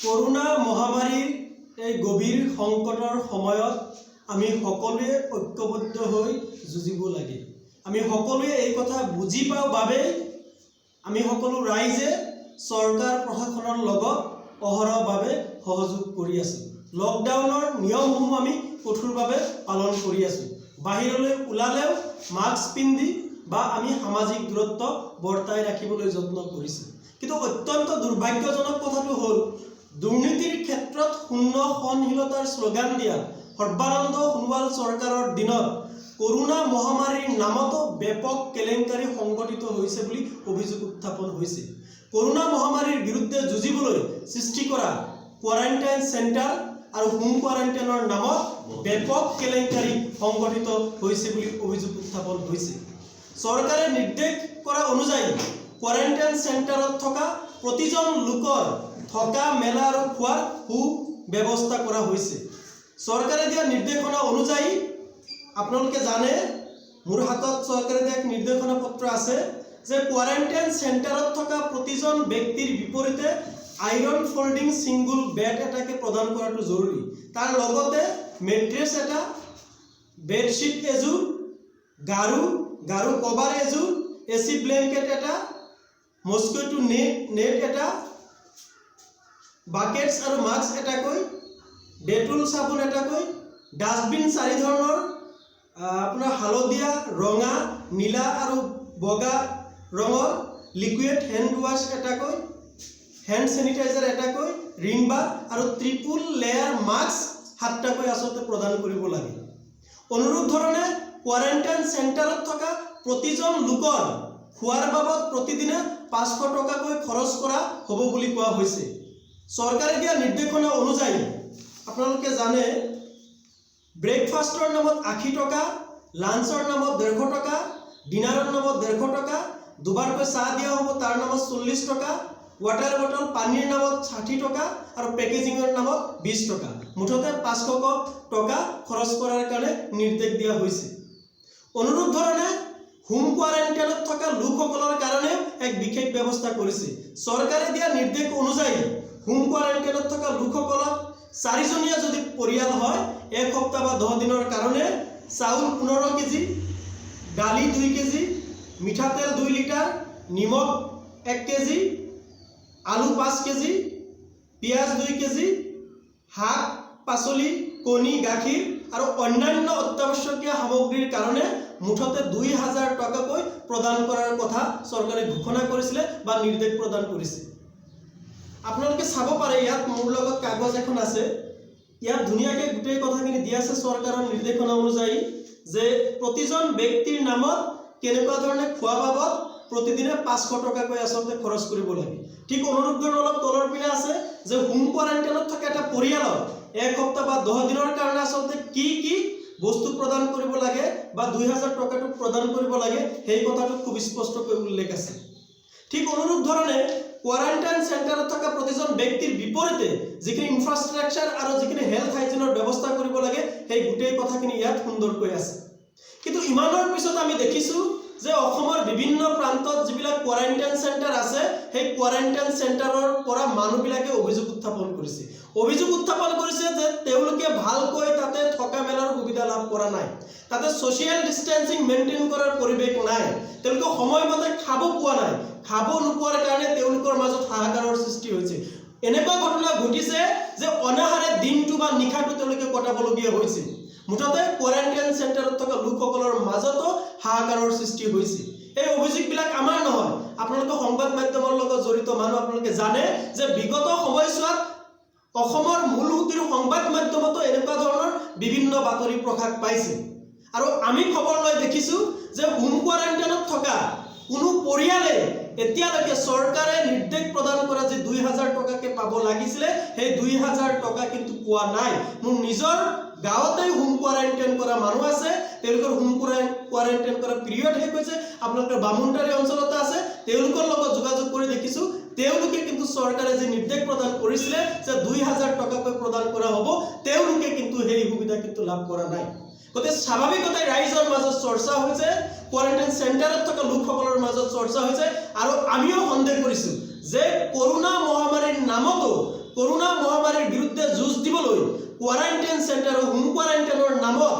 Corona মহামাৰীৰ এই গভীৰ সংকটৰ সময়ত আমি সকলোৱে ঐক্যবদ্ধ হৈ যুঁজিব লাগে। আমি সকলোৱে এই কথা বুজি পাওঁ বাবে আমি সকলো ৰাইজে চৰকাৰ প্ৰশাসনৰ লগত অহৰহভাৱে সহযোগ কৰি আছো। লকডাউনৰ নিয়মসমূহ আমি কঠোৰভাৱে পালন কৰি আছো। বাহিৰলৈ ওলালেও মাস্ক পিন্ধি বা আমি সামাজিক দূৰত্ব বৰ্তাই ৰাখিবলৈ যত্ন কৰিছো। কিন্তু অত্যন্ত দুৰ্ভাগ্যজনক কথাটো হ'ল দুৰ্নীতিৰ ক্ষেত্ৰত শূন্য সহনশীলতাৰ শ্লোগান দিয়া সৰ্বানন্দ সোণোৱাল চৰকাৰৰ দিনত কৰোনা মহামাৰীৰ নামতো ব্যাপক কেলেংকাৰী সংঘটিত হৈছে বুলি অভিযোগ উত্থাপন হৈছে। কৰোনা মহামাৰীৰ বিৰুদ্ধে যুঁজিবলৈ সৃষ্টি কৰা কোৱাৰেণ্টাইন চেণ্টাৰ আৰু হোম কোৱাৰেণ্টাইনৰ নামত ব্যাপক কেলেংকাৰী সংঘটিত হৈছে বুলি অভিযোগ উত্থাপন হৈছে। চৰকাৰে নিৰ্দেশ কৰা অনুযায়ী কোৱাৰেণ্টাইন চেণ্টাৰত থকা প্ৰতিজন লোকৰ থকা মেলা আৰু খোৱাৰ সুব্যৱস্থা কৰা হৈছে। চৰকাৰে দিয়া নিৰ্দেশনা অনুযায়ী আপোনালোকে জানে মোৰ হাতত চৰকাৰে দিয়া নিৰ্দেশনা পত্ৰ আছে যে কোৱাৰেণ্টাইন চেণ্টাৰত থকা প্ৰতিজন ব্যক্তিৰ বিপৰীতে আইৰন ফল্ডিং সিংগল বেড এটাকে প্ৰদান কৰাটো জৰুৰী। তাৰ লগতে মেট্ৰেছ এটা, বেডশ্বীট এযোৰ, গাৰু কভাৰ এযোৰ, এচি ব্লেংকেট এটা, মস্কিটো নেট এটা, বাকেটছ আৰু মাস্ক এটাকৈ, ডেটল চাবোন এটাকৈ, ডাষ্টবিন 4 ধৰণৰ, আপোনাৰ হালধীয়া, ৰঙা, নীলা আৰু বগা ৰঙৰ লিকুইড হেণ্ড ৱাছ এটাকৈ, হেণ্ড চেনিটাইজাৰ এটাকৈ, ৰিং বাৰ আৰু ট্ৰিপল লেয়াৰ মাস্ক 7টাকৈ আচলতে প্ৰদান কৰিব লাগে। অনুৰূপ ধৰণে কোৱাৰেণ্টাইন চেণ্টাৰত থকা প্ৰতিজন লোকৰ খোৱাৰ বাবদ প্ৰতিদিনে 500 টকাকৈ খৰচ কৰা হ'ব বুলি কোৱা হৈছে। চৰকাৰে দিয়া নিৰ্দেশনা অনুযায়ী আপোনালোকে জানে ব্ৰেকফাষ্টৰ নামত 80 টকা, লাঞ্চৰ নামত 150 টকা, ডিনাৰৰ নামত 150 টকা, দুবাৰকৈ চাহ দিয়া হ'ব তাৰ নামত 40 টকা, ৱাটাৰ বটল পানীৰ নামত 60 টকা আৰু পেকেজিঙৰ নামত 20 টকা, মুঠতে 500 টকা খৰচ কৰাৰ কাৰণে নিৰ্দেশ দিয়া হৈছে। অনুৰূপ ধৰণে হোম কোৱাৰেণ্টাইনত থকা লোকসকলৰ কাৰণে এক বিশেষ ব্যৱস্থা কৰিছে। চৰকাৰে দিয়া নিৰ্দেশ অনুযায়ী হোম কোৱাৰেণ্টাইনত থকা লোকসকলক 4জনীয়া যদি পৰিয়াল হয় 1 সপ্তাহ বা 10 দিনৰ কাৰণে চাউল 15 কেজি, দালি 2 কেজি, মিঠাতেল 2 লিটাৰ, নিমখ 1 কেজি, আলু 5 কেজি, পিঁয়াজ 2 কেজি, শাক পাচলি, কণী, গাখীৰ আৰু অন্যান্য অত্যাৱশ্যকীয় সামগ্ৰীৰ কাৰণে মুঠতে 2000 টকাকৈ প্ৰদান কৰাৰ কথা চৰকাৰে ঘোষণা কৰিছিলে বা নিৰ্দেশ প্ৰদান কৰিছে। আপোনালোকে চাব পাৰে ইয়াত মোৰ লগত কাগজ এখন আছে, ইয়াত ধুনীয়াকৈ গোটেই কথাখিনি দিয়া আছে চৰকাৰৰ নিৰ্দেশনা অনুযায়ী যে প্ৰতিজন ব্যক্তিৰ নামত কেনেকুৱা ধৰণে খোৱা বাবদ প্ৰতিদিনে 500 টকাকৈ আচলতে খৰচ কৰিব লাগে। ঠিক অনুৰূপ ধৰণৰ অলপ তলৰ পিনে আছে যে হোম কোৱাৰেণ্টাইনত থকা এটা পৰিয়ালৰ 1 সপ্তাহ বা 10 দিনৰ কাৰণে আচলতে কি বস্তু প্ৰদান কৰিব লাগে বা 2000 টকাটো প্ৰদান কৰিব লাগে সেই কথাটো খুব স্পষ্টকৈ উল্লেখ আছে। ঠিক অনুৰূপ ধৰণে কোৱাৰেণ্টাইন চেণ্টাৰত থকা প্ৰতিজন ব্যক্তিৰ বিপৰীতে যিখিনি ইনফ্ৰাষ্ট্ৰাকচাৰ আৰু যিখিনি হেল্থ হাইজিনৰ ব্যৱস্থা কৰিব লাগে সেই গোটেই কথাখিনি ইয়াত সুন্দৰকৈ আছে। কিন্তু ইমানৰ পিছত আমি দেখিছোঁ যে অসমৰ বিভিন্ন প্ৰান্তত যিবিলাক কোৱাৰেণ্টাইন চেণ্টাৰ আছে সেই কোৱাৰেণ্টাইন চেণ্টাৰৰ পৰা মানুহবিলাকে অভিযোগ উত্থাপন কৰিছে যে তেওঁলোকে ভালকৈ তাতে থকা মেলাৰ সুবিধা লাভ কৰা নাই, তাতে ছ'চিয়েল ডিষ্টেঞ্চিং মেইনটেইন কৰাৰ পৰিৱেশ নাই, তেওঁলোকে সময়মতে খাব পোৱা নাই, খাব নোপোৱাৰ কাৰণে তেওঁলোকৰ মাজত হাহাকাৰৰ সৃষ্টি হৈছে। এনেকুৱা ঘটনা ঘটিছে যে অনাহাৰে দিনটো বা নিশাটো তেওঁলোকে কটাবলগীয়া হৈছে। মুঠতে কোৱাৰেণ্টাইন চেণ্টাৰত থকা লোকসকলৰ মাজতো হাহাকাৰৰ সৃষ্টি হৈছে। এই অভিযোগবিলাক আমাৰ নহয়, আপোনালোকে সংবাদ মাধ্যমৰ লগত জড়িত মানুহ আপোনালোকে জানে যে বিগত সময়ছোৱাত অসমৰ মূলসুঁতিৰ সংবাদ মাধ্যমতো এনেকুৱা ধৰণৰ বিভিন্ন বাতৰি প্ৰকাশ পাইছে আৰু আমি খবৰ লৈ দেখিছোঁ যে হোম কোৱাৰেণ্টাইনত থকা কোনো পৰিয়ালে এতিয়ালৈকে চৰকাৰে নিৰ্দেশ প্ৰদান কৰা যে 2000 টকাকে পাব লাগিছিলে সেই 2000 টকা কিন্তু পোৱা নাই। মোৰ নিজৰ গাঁৱতে হোম কোৱাৰেণ্টাইন কৰা মানুহ আছে, তেওঁলোকৰ হোম কোৱাৰেণ্টাইন কৰা পিৰিয়ড শেষ হৈছে, আপোনালোকৰ বামুণবাৰী অঞ্চলতে আছে, তেওঁলোকৰ লগত যোগাযোগ কৰি দেখিছোঁ তেওঁলোকে কিন্তু চৰকাৰে যে নিৰ্দেশ প্ৰদান কৰিছিলে যে 2000 টকাকৈ প্ৰদান কৰা হ'ব তেওঁলোকে কিন্তু সেই সুবিধা কিন্তু লাভ কৰা নাই। গতিকে স্বাভাৱিকতে ৰাইজৰ মাজত চৰ্চা হৈছে, কোৱাৰেণ্টাইন চেণ্টাৰত থকা লোকসকলৰ মাজত চৰ্চা হৈছে আৰু আমিও সন্দেহ কৰিছোঁ যে কৰোনা মহামাৰীৰ নামতো কৰোনা মহামাৰীৰ বিৰুদ্ধে যুঁজ দিবলৈ কোৱাৰেণ্টাইন চেণ্টাৰ আৰু হোম কোৱাৰেণ্টাইনৰ নামত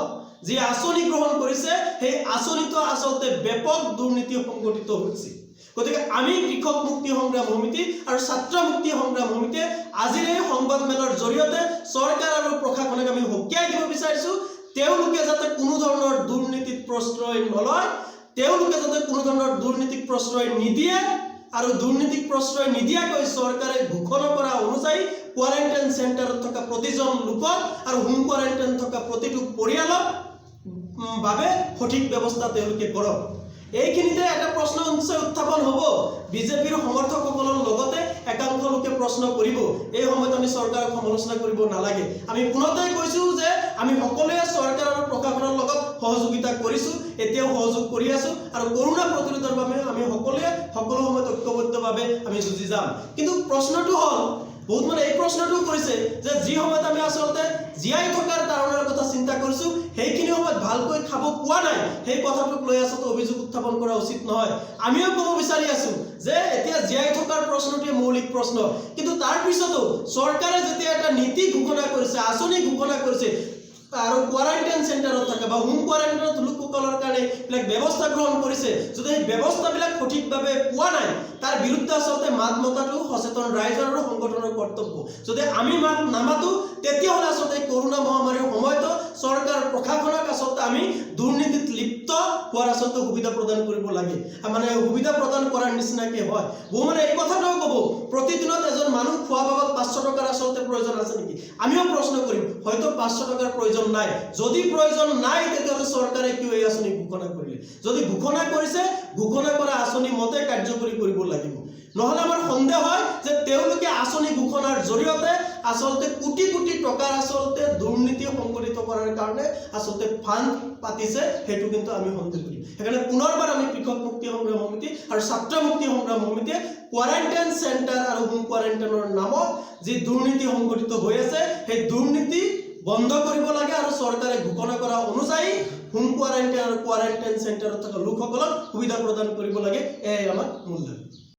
যি আঁচনি গ্ৰহণ কৰিছে সেই আঁচনিটো আচলতে ব্যাপক দুৰ্নীতি সংঘটিত হৈছে। গতিকে আমি কৃষক মুক্তি সংগ্ৰাম সমিতি আৰু ছাত্ৰ মুক্তি সংগ্ৰাম সমিতিয়ে আজিৰ এই সংবাদমেলৰ জৰিয়তে চৰকাৰ আৰু প্ৰশাসনক আমি সকীয়াই দিব বিচাৰিছোঁ, তেওঁলোকে যাতে কোনো ধৰণৰ দুৰ্নীতিত প্ৰশ্ৰয় নলয়, তেওঁলোকে যাতে কোনো ধৰণৰ দুৰ্নীতিক প্ৰশ্ৰয় নিদিয়ে আৰু দুৰ্নীতিক প্ৰশ্ৰয় নিদিয়াকৈ চৰকাৰে ঘোষণা কৰা অনুযায়ী কোৱাৰেণ্টাইন চেণ্টাৰত থকা প্ৰতিজন লোকক আৰু হোম কোৱাৰেণ্টাইন থকা প্ৰতিটো পৰিয়ালক বাবে সঠিক ব্যৱস্থা তেওঁলোকে কৰক। এইখিনিতে এটা প্ৰশ্ন নিশ্চয় উত্থাপন হ'ব, বিজেপিৰ সমৰ্থকসকলৰ লগতে একাংশ লোকে প্ৰশ্ন কৰিব, এই সময়ত আমি চৰকাৰক সমালোচনা কৰিব নালাগে। আমি পুনতেই কৈছোঁ যে আমি সকলোৱে চৰকাৰ আৰু প্ৰশাসনৰ লগত সহযোগিতা কৰিছোঁ, এতিয়াও সহযোগ কৰি আছোঁ আৰু কৰোনা প্ৰতিৰোধৰ বাবে আমি সকলোৱে সকলো সময়ত ঐক্যবদ্ধভাৱে আমি যুঁজি যাম। কিন্তু প্ৰশ্নটো হ'ল, বহুত মানে এই প্ৰশ্নটো কৰিছে যে যি সময়ত আমি আচলতে জীয়াই থকাৰ তাৰণৰ কথা চিন্তা কৰিছোঁ সেইখিনি সময়ত ভালকৈ খাব পোৱা নাই, সেই কথাটোক লৈ আচলতে অভিযোগ উত্থাপন কৰা উচিত নহয়। আমিও ক'ব বিচাৰি আছোঁ যে এতিয়া জীয়াই থকাৰ প্ৰশ্নটোৱে মৌলিক প্ৰশ্ন, কিন্তু তাৰ পিছতো চৰকাৰে যেতিয়া এটা নীতি ঘোষণা কৰিছে, আঁচনি ঘোষণা কৰিছে আৰু কোৱাৰেণ্টাইন চেণ্টাৰত থাকে বা হোম কোৱাৰেণ্টাইনত লোকসকলৰ কাৰণে এইবিলাক ব্যৱস্থা গ্ৰহণ কৰিছে, যদি সেই ব্যৱস্থাবিলাক সঠিকভাৱে পোৱা নাই তাৰ বিৰুদ্ধে আচলতে মাত মতাটো সচেতন ৰাইজৰ আৰু সংগঠনৰ কৰ্তব্য। যদি আমি মাত নামাতো তেতিয়াহ'লে আচলতে কৰোনা মহামাৰীৰ সময়তো চৰকাৰ প্ৰশাসনক আচলতে আমি দুৰ্নীতিত লিপ্ত হোৱাৰ আচলতে সুবিধা প্ৰদান কৰিব লাগে, মানে সুবিধা প্ৰদান কৰাৰ নিচিনাকৈ হয়। বহু মানে এই কথাটোও ক'ব, প্ৰতিদিনত এজন মানুহ খোৱা বাবদ 500 টকাৰ আচলতে প্ৰয়োজন আছে নেকি? আমিও প্ৰশ্ন কৰিম, হয়তো 500 টকাৰ প্ৰয়োজন নাই। যদি প্ৰয়োজন নাই তেতিয়াহ'লে চৰকাৰে কিয় এই আঁচনি ঘোষণা কৰিলে? যদি ঘোষণা কৰিছে, ঘোষণা কৰা আঁচনি মতে কাৰ্যকৰী কৰিব লাগিব। নহ'লে আমাৰ সন্দেহ হয় যে তেওঁলোকে আঁচনি ঘোষণাৰ জৰিয়তে আচলতে কোটি কোটি টকাৰ আচলতে দুৰ্নীতি সংঘটিত কৰাৰ কাৰণে আচলতে ফাণ্ড পাতিছে, সেইটো কিন্তু আমি সন্দেহ কৰিম। সেইকাৰণে পুনৰবাৰ আমি কৃষক মুক্তি সংগ্ৰাম সমিতি আৰু ছাত্ৰ মুক্তি সংগ্ৰাম সমিতিয়ে কোৱাৰেণ্টাইন চেণ্টাৰ আৰু হোম কোৱাৰেণ্টাইনৰ নামত যি দুৰ্নীতি সংঘটিত হৈ আছে সেই দুৰ্নীতি বন্ধ কৰিব লাগে আৰু চৰকাৰে ঘোষণা কৰা অনুযায়ী হোম কোৱাৰেণ্টাইন আৰু কোৱাৰেণ্টাইন চেণ্টাৰত থকা লোকসকলক সুবিধা প্ৰদান কৰিব লাগে, এয়াই আমাৰ মূল দাবী।